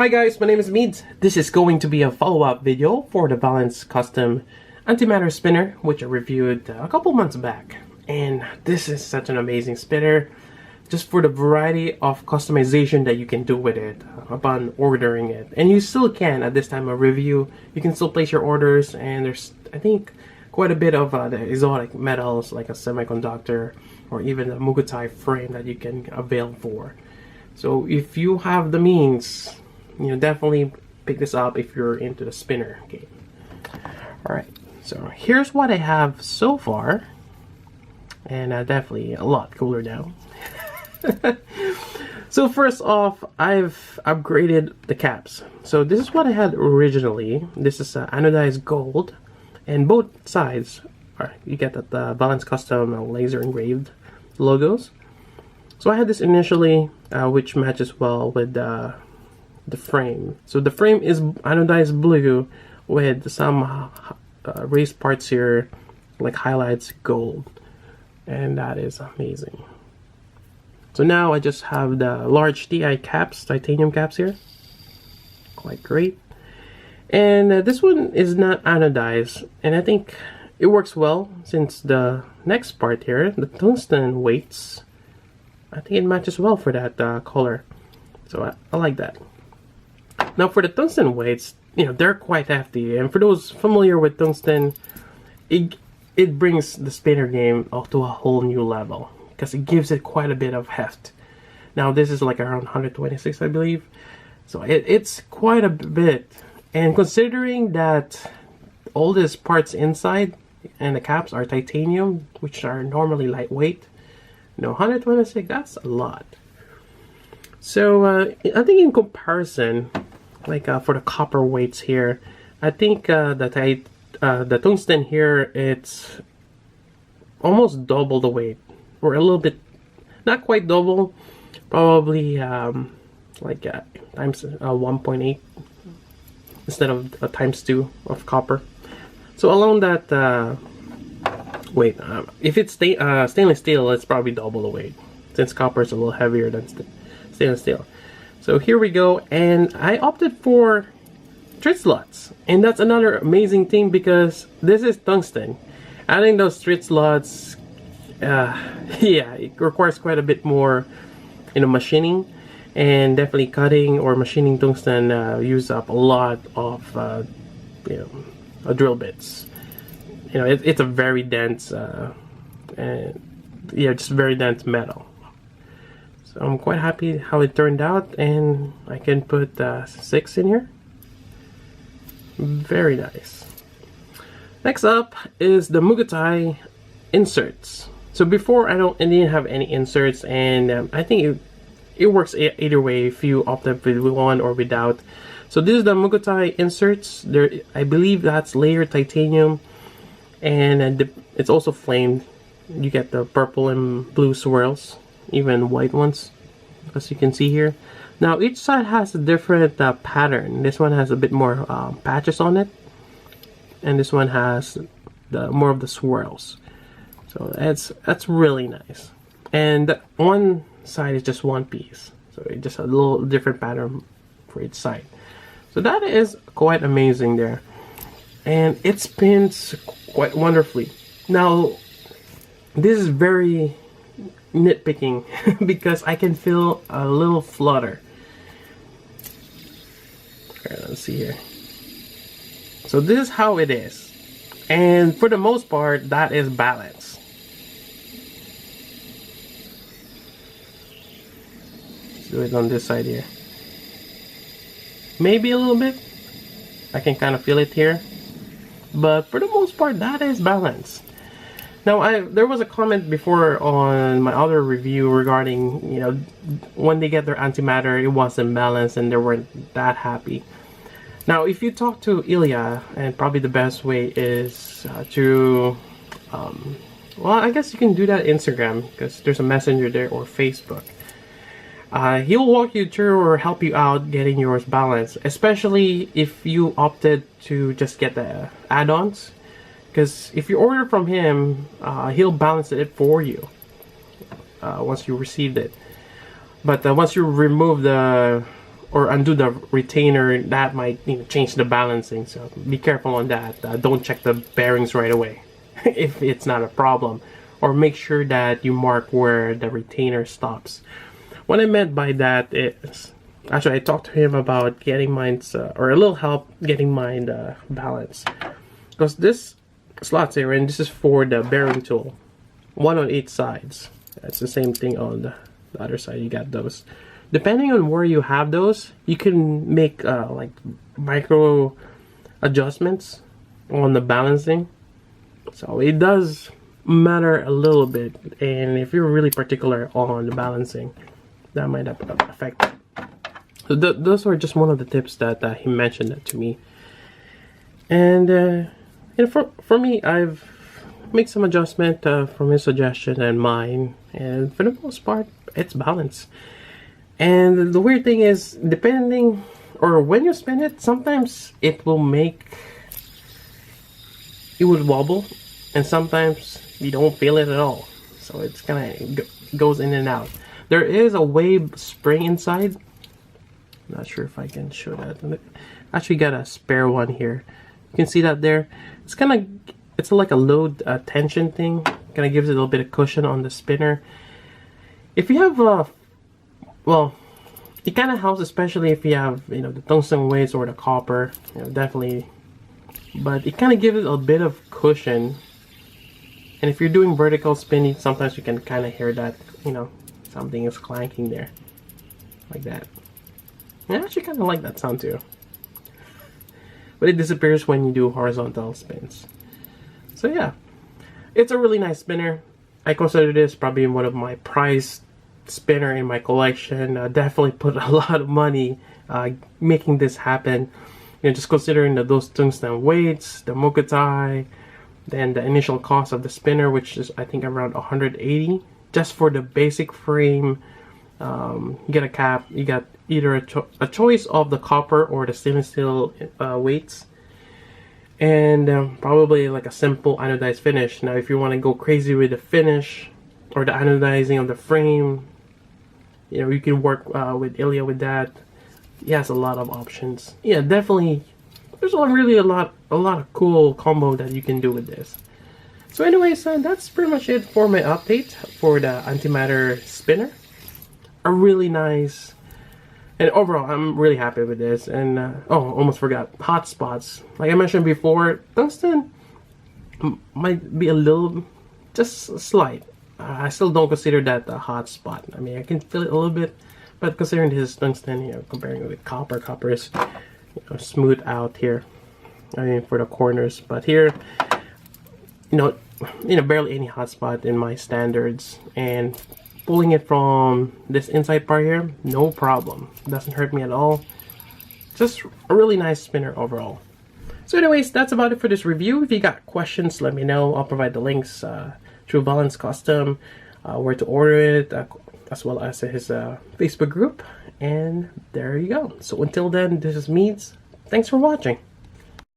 Hi guys, my name is Meads. This is going to be a follow-up video for the Valence custom antimatter spinner, which I reviewed a couple months back. And this is such an amazing spinner, just for the variety of customization that you can do with it upon ordering it. And you still can, at this time of review, you can still place your orders, and there's, I think, quite a bit of the exotic metals like a semiconductor or even a Mokuti frame that you can avail for. So if you have the means, definitely pick this up if you're into the spinner game. Alright, so here's what I have so far, and definitely a lot cooler now. So first off, I've upgraded the caps. So this is what I had originally. This is anodized gold, and both sides are, you get the Valence custom laser engraved logos. So I had this initially, which matches well with the frame. So the frame is anodized blue with some raised parts here, like highlights gold, and that is amazing. So now I just have the large TI caps, titanium caps here, quite great. And this one is not anodized, and I think it works well since the next part here, the tungsten weights, I think it matches well for that color. So I like that. Now for the tungsten weights, they're quite hefty, and for those familiar with tungsten, it brings the spinner game up to a whole new level because it gives it quite a bit of heft. Now this is like around 126, I believe, so it's quite a bit. And considering that all these parts inside and the caps are titanium, which are normally lightweight, 126, that's a lot. So I think in comparison, like for the copper weights here, I think the tungsten here, it's almost double the weight, or a little bit, not quite double, probably like times 1.8 instead of times 2 of copper. So along that weight, if it's stainless steel, it's probably double the weight, since copper is a little heavier than stainless steel. So here we go, and I opted for thread slots, and that's another amazing thing because this is tungsten. Adding those thread slots, yeah, it requires quite a bit more, machining, and definitely cutting or machining tungsten use up a lot of, drill bits. It's a very dense, and just very dense metal. So I'm quite happy how it turned out, and I can put 6 in here. Very nice. Next up is the Mokuti inserts. So before I didn't have any inserts, and I think it works either way if you opt up with one or without. So this is the Mokuti inserts. I believe that's layered titanium, and it's also flamed. You get the purple and blue swirls, even white ones, as you can see here. Now each side has a different pattern. This one has a bit more patches on it, and this one has more of the swirls. So that's really nice. And one side is just one piece, so it's just a little different pattern for each side. So that is quite amazing there, and it spins quite wonderfully. Now this is very nitpicking because I can feel a little flutter. Okay, let's see here. So this is how it is, and for the most part that is balanced. Let's do it on this side here. Maybe a little bit. I can kind of feel it here, but for the most part that is balanced. Now there was a comment before on my other review regarding, when they get their antimatter, it wasn't balanced and they weren't that happy. Now if you talk to Ilya, and probably the best way is to well, I guess you can do that Instagram, because there's a messenger there, or Facebook. He'll walk you through or help you out getting yours balanced, especially if you opted to just get the add-ons. Because if you order from him, he'll balance it for you once you received it. But once you remove the or undo the retainer, that might change the balancing. So be careful on that. Don't check the bearings right away if it's not a problem, or make sure that you mark where the retainer stops. What I meant by that is, actually, I talked to him about getting mine, or a little help getting mine balanced, because this slots here, and this is for the bearing tool, one on each sides. That's the same thing on the other side. You got those. Depending on where you have those, you can make like micro adjustments on the balancing. So it does matter a little bit, and if you're really particular on the balancing, that might affect it. So those are just one of the tips that he mentioned to me. And for me, I've made some adjustment from his suggestion and mine, and for the most part, it's balanced. And the weird thing is, depending, or when you spin it, sometimes it will wobble, and sometimes you don't feel it at all. So it's kind of goes in and out. There is a wave spring inside. Not sure if I can show that. Actually got a spare one here. You can see that there. It's like a low tension thing. Kind of gives it a little bit of cushion on the spinner. If you have well, it kind of helps, especially if you have the tungsten weights or the copper. Definitely. But it kind of gives it a bit of cushion. And if you're doing vertical spinning, sometimes you can kind of hear that something is clanking there, like that. I actually kind of like that sound too. But it disappears when you do horizontal spins. So yeah, it's a really nice spinner. I consider this probably one of my prized spinner in my collection. Definitely put a lot of money making this happen. Just considering those tungsten weights, the Mokuti, then the initial cost of the spinner, which is I think around 180 just for the basic frame. You get a cap, you got either a choice of the copper or the stainless steel weights, and probably like a simple anodized finish. Now if you want to go crazy with the finish or the anodizing of the frame, you can work with Ilya with that. He has a lot of options. Yeah, definitely there's really a lot of cool combo that you can do with this. So anyways, that's pretty much it for my update for the antimatter spinner. A really nice, and overall I'm really happy with this. And oh, almost forgot, hot spots. Like I mentioned before, tungsten might be a little, just slight. I still don't consider that a hot spot. I mean, I can feel it a little bit, but considering this is tungsten, comparing it with copper is smooth out here. I mean, for the corners, but here, barely any hot spot in my standards. And pulling it from this inside part here, no problem. Doesn't hurt me at all. Just a really nice spinner overall. So anyways, that's about it for this review. If you got questions, let me know. I'll provide the links through Valence Custom, where to order it, as well as his Facebook group. And there you go. So until then, this is Meads. Thanks for watching.